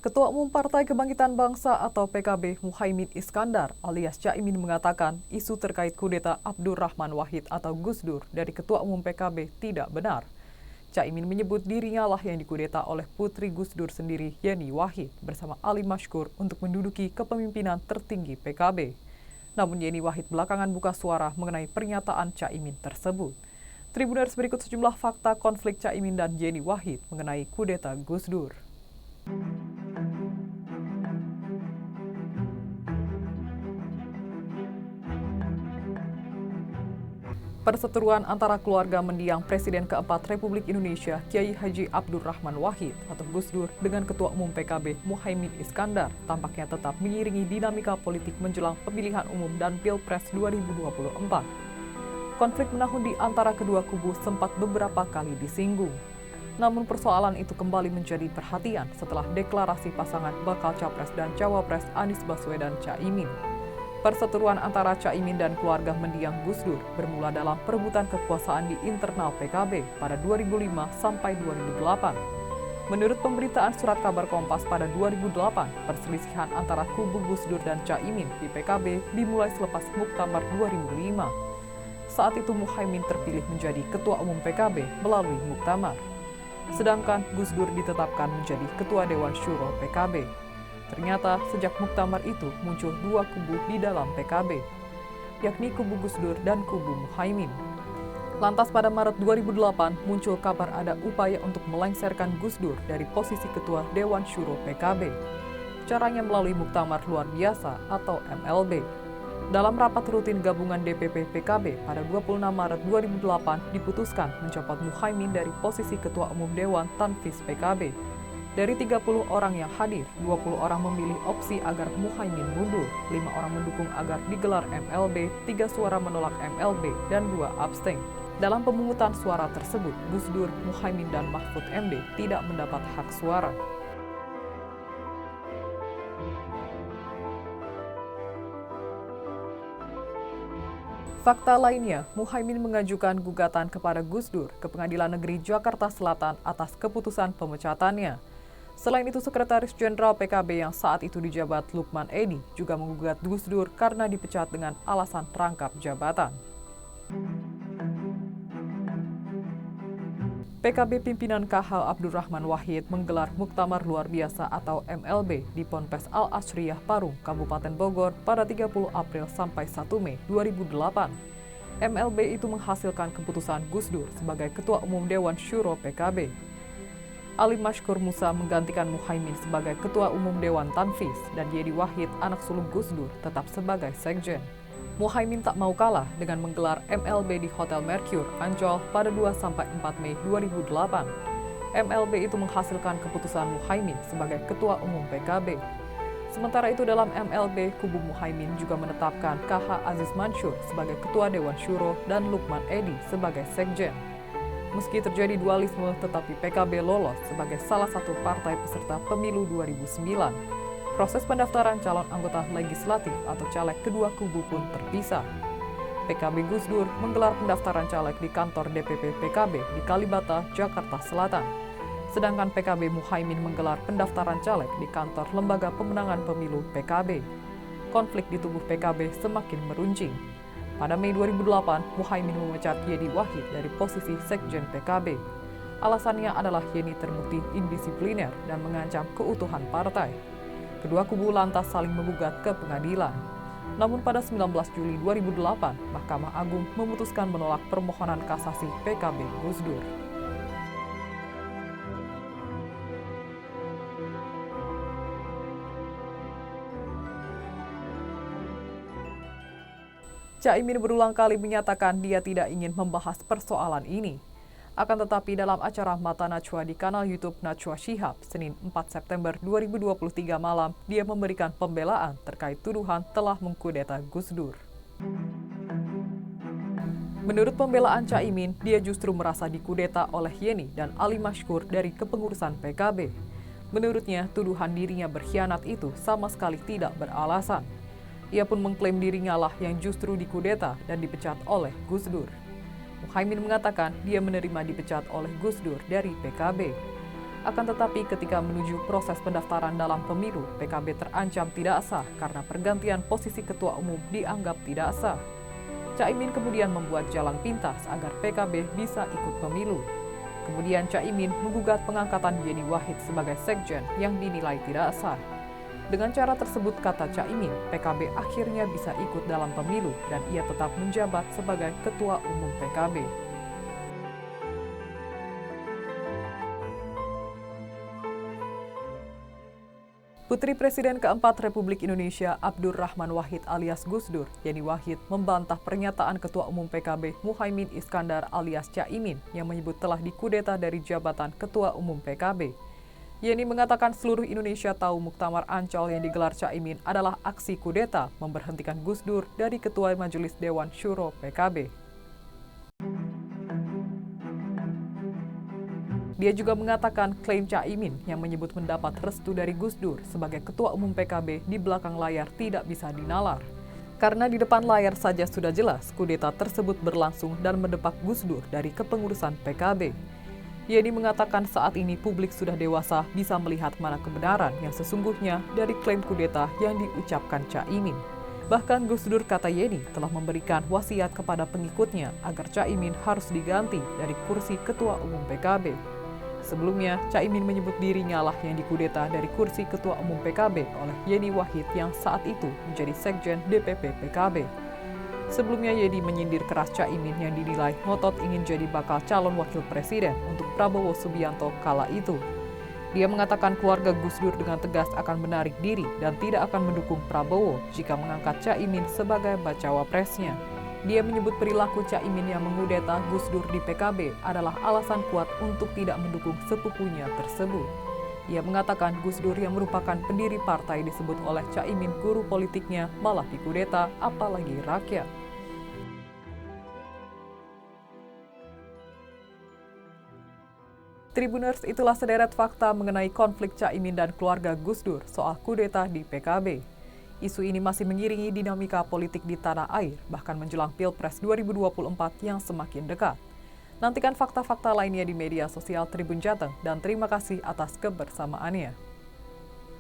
Ketua Umum Partai Kebangkitan Bangsa atau PKB Muhaimin Iskandar alias Caimin mengatakan isu terkait kudeta Abdurrahman Wahid atau Gus Dur dari Ketua Umum PKB tidak benar. Caimin menyebut dirinya lah yang dikudeta oleh putri Gus Dur sendiri, Yeni Wahid, bersama Ali Mashkur untuk menduduki kepemimpinan tertinggi PKB. Namun Yeni Wahid belakangan buka suara mengenai pernyataan Caimin tersebut. Tribuners, berikut sejumlah fakta konflik Caimin dan Yeni Wahid mengenai kudeta Gus Dur. Perseteruan antara keluarga mendiang Presiden keempat Republik Indonesia Kiai Haji Abdurrahman Wahid atau Gus Dur dengan Ketua Umum PKB Muhaimin Iskandar tampaknya tetap mengiringi dinamika politik menjelang pemilihan umum dan Pilpres 2024. Konflik menahun di antara kedua kubu sempat beberapa kali disinggung. Namun persoalan itu kembali menjadi perhatian setelah deklarasi pasangan bakal Capres dan Cawapres Anies Baswedan Caimin. Perseteruan antara Caimin dan keluarga mendiang Gus Dur bermula dalam perebutan kekuasaan di internal PKB pada 2005 sampai 2008. Menurut pemberitaan surat kabar Kompas pada 2008, perselisihan antara kubu Gus Dur dan Caimin di PKB dimulai selepas Muktamar 2005. Saat itu Muhaimin terpilih menjadi Ketua Umum PKB melalui Muktamar. Sedangkan Gus Dur ditetapkan menjadi Ketua Dewan Syuro PKB. Ternyata sejak Muktamar itu muncul dua kubu di dalam PKB, yakni kubu Gus Dur dan kubu Muhaimin. Lantas pada Maret 2008 muncul kabar ada upaya untuk melengsarkan Gus Dur dari posisi Ketua Dewan Syuro PKB. Caranya melalui Muktamar Luar Biasa atau MLB. Dalam rapat rutin gabungan DPP PKB pada 26 Maret 2008 diputuskan mencopot Muhaimin dari posisi Ketua Umum Dewan Tanfis PKB. Dari 30 orang yang hadir, 20 orang memilih opsi agar Muhaimin mundur, 5 orang mendukung agar digelar MLB, 3 suara menolak MLB, dan 2 abstain. Dalam pemungutan suara tersebut, Gus Dur, Muhaimin, dan Mahfud MD tidak mendapat hak suara. Fakta lainnya, Muhaimin mengajukan gugatan kepada Gus Dur ke Pengadilan Negeri Jakarta Selatan atas keputusan pemecatannya. Selain itu, Sekretaris Jenderal PKB yang saat itu dijabat Lukman Edy juga menggugat Gus Dur karena dipecat dengan alasan rangkap jabatan. PKB pimpinan KH Abdurrahman Wahid menggelar Muktamar Luar Biasa atau MLB di Ponpes Al Asriyah Parung, Kabupaten Bogor pada 30 April sampai 1 Mei 2008. MLB itu menghasilkan keputusan Gus Dur sebagai Ketua Umum Dewan Syuro PKB. Ali Mashkur Musa menggantikan Muhaimin sebagai Ketua Umum Dewan Tanfis dan Yeni Wahid, anak sulung Gus Dur, tetap sebagai Sekjen. Muhaimin tak mau kalah dengan menggelar MLB di Hotel Mercure, Ancol pada 2-4 Mei 2008. MLB itu menghasilkan keputusan Muhaimin sebagai Ketua Umum PKB. Sementara itu dalam MLB, kubu Muhaimin juga menetapkan KH Aziz Mansur sebagai Ketua Dewan Syuro dan Lukman Edy sebagai Sekjen. Meski terjadi dualisme, tetapi PKB lolos sebagai salah satu partai peserta pemilu 2009. Proses pendaftaran calon anggota legislatif atau caleg kedua kubu pun terpisah. PKB Gus Dur menggelar pendaftaran caleg di kantor DPP PKB di Kalibata, Jakarta Selatan. Sedangkan PKB Muhaimin menggelar pendaftaran caleg di kantor Lembaga Pemenangan Pemilu PKB. Konflik di tubuh PKB semakin meruncing. Pada Mei 2008, Muhaimin memecat Yeni Wahid dari posisi Sekjen PKB. Alasannya adalah Yeni terbukti indisipliner dan mengancam keutuhan partai. Kedua kubu lantas saling menggugat ke pengadilan. Namun pada 19 Juli 2008, Mahkamah Agung memutuskan menolak permohonan kasasi PKB Gus Dur. Caimin berulang kali menyatakan dia tidak ingin membahas persoalan ini. Akan tetapi dalam acara Mata Najwa di kanal YouTube Najwa Shihab, Senin 4 September 2023 malam, dia memberikan pembelaan terkait tuduhan telah mengkudeta Gus Dur. Menurut pembelaan Caimin, dia justru merasa dikudeta oleh Yeni dan Ali Mashkur dari kepengurusan PKB. Menurutnya, tuduhan dirinya berkhianat itu sama sekali tidak beralasan. Ia pun mengklaim dirinya lah yang justru dikudeta dan dipecat oleh Gus Dur. Muhaimin mengatakan dia menerima dipecat oleh Gus Dur dari PKB. Akan tetapi ketika menuju proses pendaftaran dalam pemilu, PKB terancam tidak sah karena pergantian posisi ketua umum dianggap tidak sah. Caimin kemudian membuat jalan pintas agar PKB bisa ikut pemilu. Kemudian Caimin menggugat pengangkatan Yeni Wahid sebagai sekjen yang dinilai tidak sah. Dengan cara tersebut, kata Caimin, PKB akhirnya bisa ikut dalam pemilu dan ia tetap menjabat sebagai ketua umum PKB. Putri Presiden keempat Republik Indonesia Abdurrahman Wahid alias Gus Dur, Yeni Wahid, membantah pernyataan Ketua Umum PKB Muhaimin Iskandar alias Caimin yang menyebut telah dikudeta dari jabatan Ketua Umum PKB. Yeni mengatakan seluruh Indonesia tahu Muktamar Ancol yang digelar Caimin adalah aksi kudeta memberhentikan Gus Dur dari Ketua Majelis Dewan Syuro PKB. Dia juga mengatakan klaim Caimin yang menyebut mendapat restu dari Gus Dur sebagai Ketua Umum PKB di belakang layar tidak bisa dinalar. Karena di depan layar saja sudah jelas kudeta tersebut berlangsung dan mendepak Gus Dur dari kepengurusan PKB. Yeni mengatakan saat ini publik sudah dewasa bisa melihat mana kebenaran yang sesungguhnya dari klaim kudeta yang diucapkan Caimin. Bahkan Gus Dur, kata Yeni, telah memberikan wasiat kepada pengikutnya agar Caimin harus diganti dari kursi Ketua Umum PKB. Sebelumnya, Caimin menyebut dirinya lah yang dikudeta dari kursi Ketua Umum PKB oleh Yeni Wahid yang saat itu menjadi Sekjen DPP PKB. Sebelumnya, Yeni menyindir keras Caimin yang dinilai ngotot ingin jadi bakal calon wakil presiden untuk Prabowo Subianto kala itu. Dia mengatakan keluarga Gus Dur dengan tegas akan menarik diri dan tidak akan mendukung Prabowo jika mengangkat Caimin sebagai bacawa presnya. Dia menyebut perilaku Caimin yang mengudeta Gus Dur di PKB adalah alasan kuat untuk tidak mendukung sepupunya tersebut. Ia mengatakan Gus Dur yang merupakan pendiri partai disebut oleh Caimin guru politiknya malah dikudeta, apalagi rakyat. Tribuners, itulah sederet fakta mengenai konflik Caimin dan keluarga Gus Dur soal kudeta di PKB. Isu ini masih mengiringi dinamika politik di tanah air, bahkan menjelang Pilpres 2024 yang semakin dekat. Nantikan fakta-fakta lainnya di media sosial Tribun Jateng, dan terima kasih atas kebersamaannya.